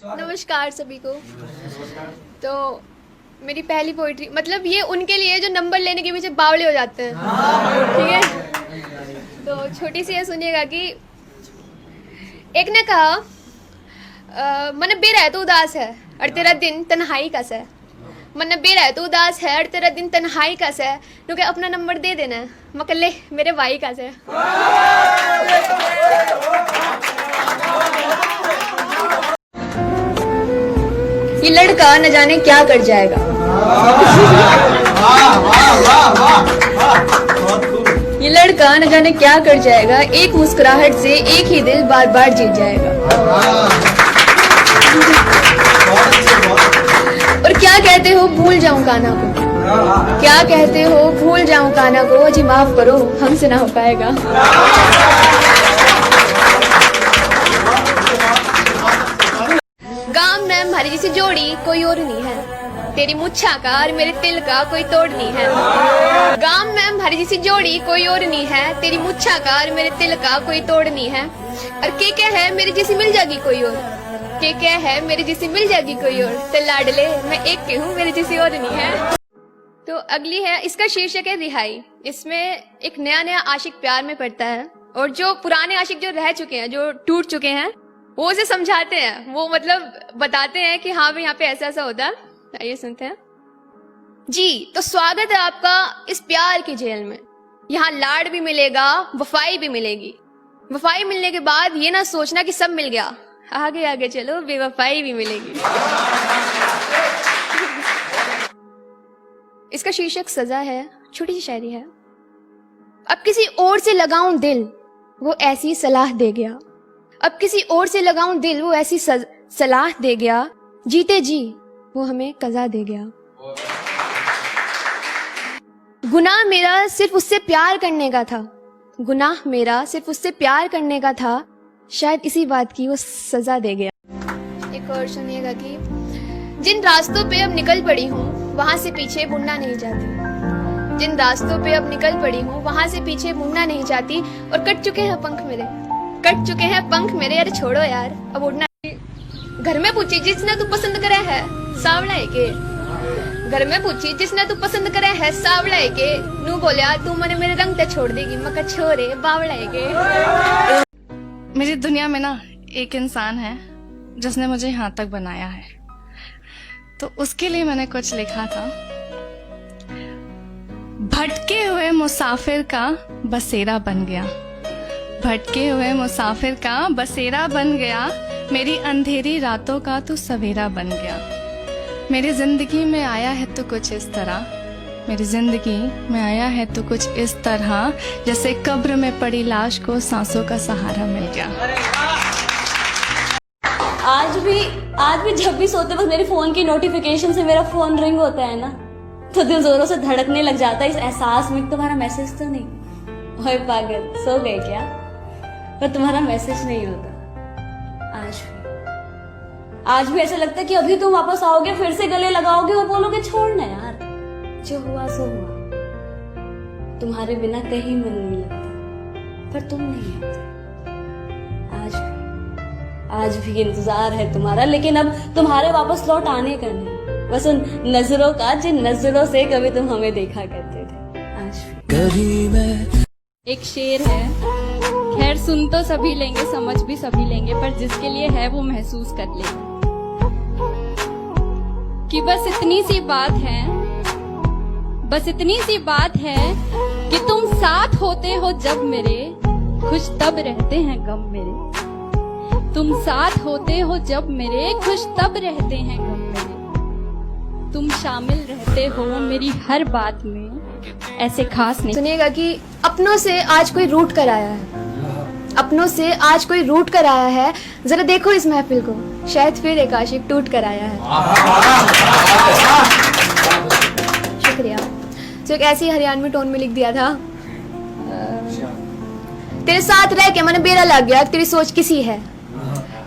नमस्कार सभी को। तो मेरी पहली पोइट्री, मतलब ये उनके लिए जो नंबर लेने के पीछे बावले हो जाते हैं, ठीक है। तो छोटी सी ये सुनिएगा कि एक ने कहा मन बेरा है तो उदास है और तेरा दिन तन्हाई का है। मन बेरा है तो उदास है और तेरा दिन तन्हाई का है। नु के अपना नंबर दे देना है, मकर ले मेरे भाई का है। ये लड़का न जाने क्या कर जाएगा। ये लड़का न जाने क्या कर जाएगा, एक मुस्कुराहट से एक ही दिल बार बार जीत जाएगा। और क्या कहते हो भूल जाऊं कान्हा को, क्या कहते हो भूल जाऊं कान्हा को, अजी माफ करो हमसे ना हो पाएगा। गाम में हमारी जैसी जोड़ी कोई और नहीं है, तेरी मुच्छा का और मेरे तिल का कोई तोड़ नहीं है। गाम में हमारी जैसी जोड़ी कोई और नहीं है, तेरी मुच्छा का और मेरे तिल का कोई तोड़ नहीं है। और के है मेरी जैसी मिल जाएगी कोई और, के है मेरी जैसी मिल जाएगी कोई और, तो लाडले मैं एक के हूँ मेरी जैसी और नहीं है। तो अगली है, इसका शीर्षक है रिहाई। इसमें एक नया नया आशिक प्यार में पड़ता है और जो पुराने आशिक जो रह चुके हैं, जो टूट चुके हैं, वो उसे समझाते हैं, वो मतलब बताते हैं कि हाँ भाई यहाँ पे ऐसा ऐसा होता है। आइए सुनते हैं जी। तो स्वागत है आपका इस प्यार की जेल में, यहाँ लाड भी मिलेगा वफाई भी मिलेगी। वफाई मिलने के बाद ये ना सोचना कि सब मिल गया, आगे आगे चलो बेवफाई भी मिलेगी। इसका शीर्षक सजा है, छोटी सी शायरी है। अब किसी और से लगाऊं दिल वो ऐसी सलाह दे गया, अब किसी और से लगाऊं दिल वो ऐसी सलाह दे गया, जीते जी वो हमें कजा दे गया। गुनाह मेरा सिर्फ उससे प्यार करने का था, गुनाह मेरा सिर्फ उससे प्यार करने का था, शायद इसी बात की वो सजा दे गया। एक और सुनिएगा कि जिन रास्तों पे अब निकल पड़ी हूँ वहां से पीछे मुड़ना नहीं चाहती, जिन रास्तों पे अब निकल पड़ी हूँ वहां से पीछे मुड़ना नहीं चाहती। और कट चुके हैं पंख मेरे, कट चुके हैं पंख मेरे, यार छोड़ो यार अब उड़ना। घर में पूछी जिसने तू पसंद करे है सावला है के, घर में पूछी जिसने तू पसंद करे है सावला है के, नू बोलिया तू मने मेरे रंग ते छोड़ देगी, मका छोरे बावला है के। मेरी दुनिया में ना एक इंसान है जिसने मुझे यहाँ तक बनाया है, तो उसके लिए मैंने कुछ लिखा था। भटके हुए मुसाफिर का बसेरा बन गया, भटके हुए मुसाफिर का बसेरा बन गया, मेरी अंधेरी रातों का तू सवेरा बन गया। मेरी जिंदगी में आया है तो कुछ इस तरह, मेरी जिंदगी में आया है तो कुछ इस तरह, जैसे कब्र में पड़ी लाश को सांसों का सहारा मिल गया। आज भी जब भी सोते वक्त मेरे फोन की नोटिफिकेशन से मेरा फोन रिंग होता है ना, तो दिल जोरों से धड़कने लग जाता है इस एहसास में तुम्हारा मैसेज तो नहीं। ओए पागल सो गए क्या, पर तुम्हारा मैसेज नहीं होता। आज भी ऐसा लगता है कि अभी तुम वापस आओगे, फिर से गले लगाओगे और बोलोगे छोड़ना यार, जो हुआ सो हुआ। तुम्हारे बिना कहीं मन नहीं लगता, पर तुम नहीं आते। आज भी इंतजार है तुम्हारा, लेकिन अब तुम्हारे वापस लौट आने का नहीं, बस उन नजरों का जिन नजरों से कभी तुम हमें देखा करते थे। आज भी एक शेर है, खैर सुन तो सभी लेंगे समझ भी सभी लेंगे, पर जिसके लिए है वो महसूस कर लेगा कि बस इतनी सी बात है, बस इतनी सी बात है कि तुम साथ होते हो जब मेरे, खुश तब रहते हैं गम मेरे। तुम साथ होते हो जब मेरे, खुश तब रहते हैं गम मेरे। तुम शामिल रहते हो मेरी हर बात में, ऐसे खास नहीं। सुनिएगा कि अपनों से आज कोई रूठ कर आया है, अपनों से आज कोई रूठ कर आया है, जरा देखो इस महफिल को, शायद फिर एक आशिक टूट कर आया है। शुक्रिया। तो एक ऐसी हरियाणवी टोन में लिख दिया था, तेरे साथ रह के मैंने बेरा लग गया तेरी सोच किसी है,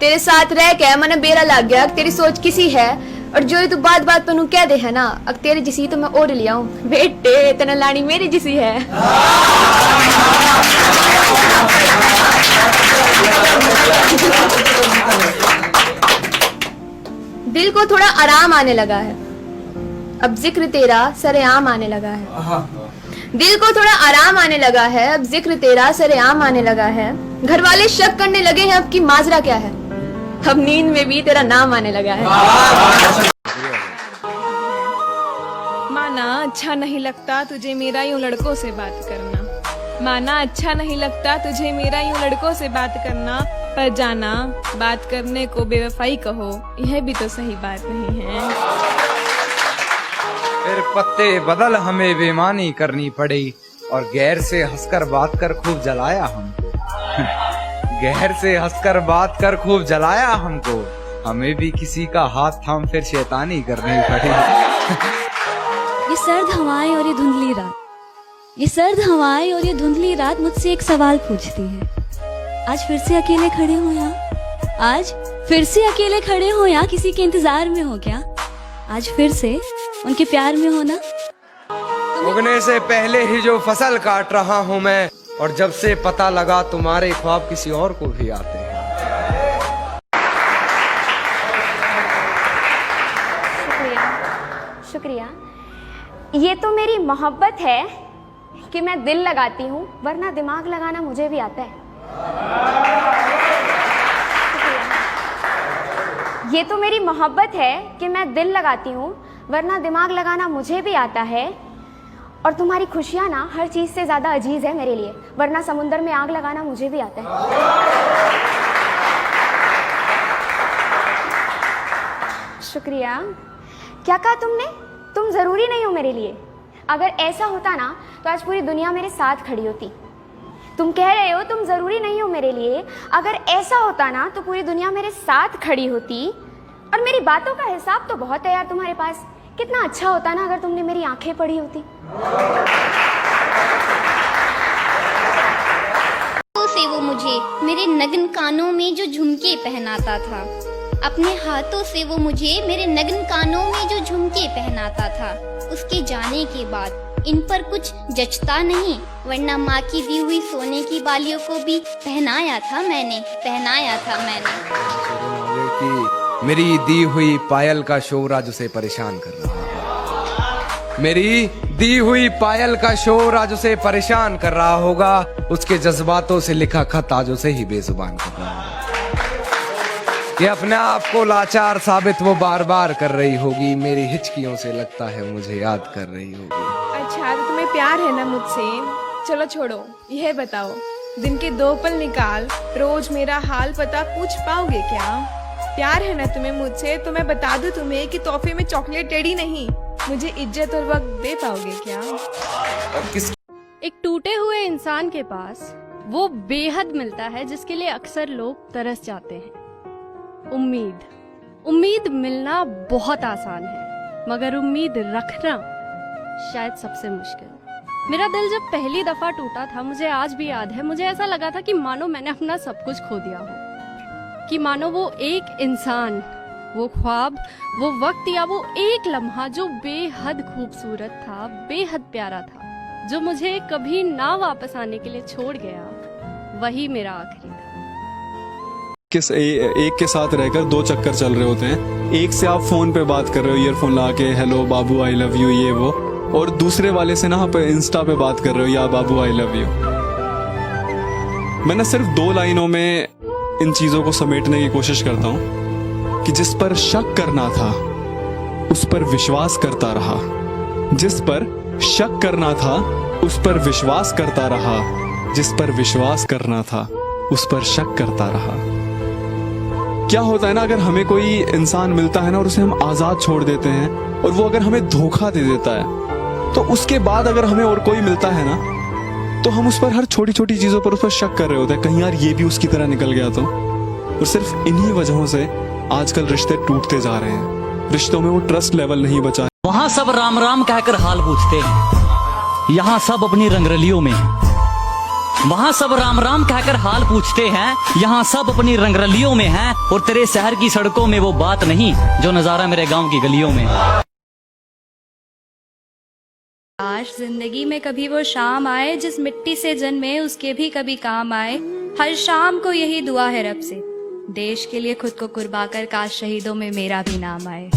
तेरे साथ रह के मैंने बेरा लग गया तेरी सोच किसी है, और जो तू बात बात पर कह दे है ना, अब तेरे जिसी तो मैं और लिया हूँ बेटे, तना लानी मेरी जिसी है। दिल को थोड़ा आराम आने लगा है, अब जिक्र तेरा सरेआम आने लगा है। दिल को थोड़ा आराम आने लगा है, अब जिक्र तेरा सरेआम आने लगा है। घर वाले शक करने लगे हैं अब कि माजरा क्या है, अब नींद में भी तेरा नाम आने लगा है। माना अच्छा नहीं लगता तुझे मेरा यूं लड़कों से बात करना, माना अच्छा नहीं लगता तुझे मेरा यूं लड़कों से बात करना, पर जाना बात करने को बेवफाई कहो यह भी तो सही बात नहीं है। फिर पत्ते बदल हमें बेईमानी करनी पड़ी और गैर से हंसकर बात कर खूब जलाया हम गैर से हंसकर बात कर खूब जलाया हमको, हमें भी किसी का हाथ थाम फिर शैतानी करनी पड़ी। ये सर्द हवाएं और ये धुंधली रात, ये सर्द हवाएं और ये धुंधली रात मुझसे एक सवाल पूछती है। आज फिर से अकेले खड़े हो यहाँ, आज फिर से अकेले खड़े हो यहाँ, किसी के इंतजार में हो क्या? आज फिर से उनके प्यार में हो ना? उगने से पहले ही जो फसल काट रहा हूँ मैं, और जब से पता लगा तुम्हारे ख्वाब किसी और को भी आते हैं। शुक्रिया शुक्रिया। ये तो मेरी मोहब्बत है कि मैं दिल लगाती हूँ, वरना दिमाग लगाना मुझे भी आता है। ये तो मेरी मोहब्बत है कि मैं दिल लगाती हूँ, वरना दिमाग लगाना मुझे भी आता है। और तुम्हारी खुशियाँ ना हर चीज़ से ज़्यादा अजीज है मेरे लिए, वरना समुंदर में आग लगाना मुझे भी आता है। शुक्रिया। क्या कहा तुमने? तुम ज़रूरी नहीं हो मेरे लिए। अगर ऐसा होता ना तो आज पूरी दुनिया मेरे साथ खड़ी होती। तुम कह रहे हो तुम ज़रूरी नहीं हो मेरे लिए, अगर ऐसा होता ना तो पूरी दुनिया मेरे साथ खड़ी होती। और मेरी बातों का हिसाब तो बहुत है यार तुम्हारे पास। कितना अच्छा होता ना अगर तुमने मेरी आंखें पढ़ी होती। से वो मुझे मेरे नग्न कानों में जो झुमके पहनाता था, अपने हाथों से वो मुझे मेरे नग्न कानों में जो झुमके पहनाता था। उसके जाने के बाद इन पर कुछ जचता नहीं, वरना माँ की दी हुई सोने की बालियों को भी पहनाया था मैंने। मेरी दी हुई पायल का शोर आज उसे परेशान कर रहा है, मेरी दी हुई पायल का शोर आज उसे परेशान कर रहा होगा। उसके जज्बातों से लिखा खत आज उसे ही बेजुबान कर रहा होगा। ये अपने आप को लाचार साबित वो बार बार कर रही होगी, मेरी हिचकियों से लगता है मुझे याद कर रही होगी। अच्छा तो तुम्हें प्यार है ना मुझसे? चलो छोड़ो, यह बताओ दिन के 2 पल निकाल रोज मेरा हाल पता पूछ पाओगे क्या? प्यार है ना तुम्हें मुझसे तो मैं बता दूं तुम्हें कि तोहफे में चॉकलेट टेडी नहीं, मुझे इज्जत और वक्त दे पाओगे क्या? एक टूटे हुए इंसान के पास वो बेहद मिलता है जिसके लिए अक्सर लोग तरस जाते हैं। उम्मीद मिलना बहुत आसान है, मगर उम्मीद रखना शायद सबसे मुश्किल। मेरा दिल जब पहली दफा टूटा था, मुझे आज भी याद है, मुझे ऐसा लगा था कि मानो मैंने अपना सब कुछ खो दिया हो, कि मानो वो एक इंसान, वो ख्वाब, वो वक्त या वो एक लम्हा जो बेहद खूबसूरत था, बेहद प्यारा था, जो मुझे कभी ना वापस आने के लिए छोड़ गया, वही मेरा आखिरी था। एक के साथ रहकर 2 चक्कर चल रहे होते हैं। एक से आप फोन पे बात कर रहे हो ईयरफोन लगा के, hello Babu I love you ये वो, और दूसरे वाले से ना आप इंस्टा पे बात कर रहे हो, या बाबू आई लव यू। मैं ना सिर्फ 2 लाइनों में इन चीजों को समेटने की कोशिश करता हूं कि जिस पर शक करना था उस पर विश्वास करता रहा, जिस पर शक करना था उस पर विश्वास करता रहा, जिस पर विश्वास करना था उस पर शक करता रहा। क्या होता है ना, अगर हमें कोई इंसान मिलता है ना और उसे हम आजाद छोड़ देते हैं और वो अगर हमें धोखा दे देता है, तो उसके बाद अगर हमें और कोई मिलता है ना तो हम उस पर हर छोटी छोटी चीजों पर उस पर शक कर रहे होते हैं, कहीं यार ये भी उसकी तरह निकल गया तो। और सिर्फ इन्हीं वजहों से आजकल रिश्ते टूटते जा रहे हैं, रिश्तों में वो ट्रस्ट लेवल नहीं बचा। वहाँ सब राम राम कहकर हाल पूछते हैं, यहाँ सब अपनी रंगरलियों में हैं। वहाँ सब राम राम कहकर हाल पूछते हैं, यहाँ सब अपनी रंगरलियों में हैं। और तेरे शहर की सड़कों में वो बात नहीं जो नजारा मेरे गांव की गलियों में है। काश जिंदगी में कभी वो शाम आए जिस मिट्टी से जन्मे उसके भी कभी काम आए। हर शाम को यही दुआ है रब से, देश के लिए खुद को कुर्बा कर काश शहीदों में मेरा भी नाम आए।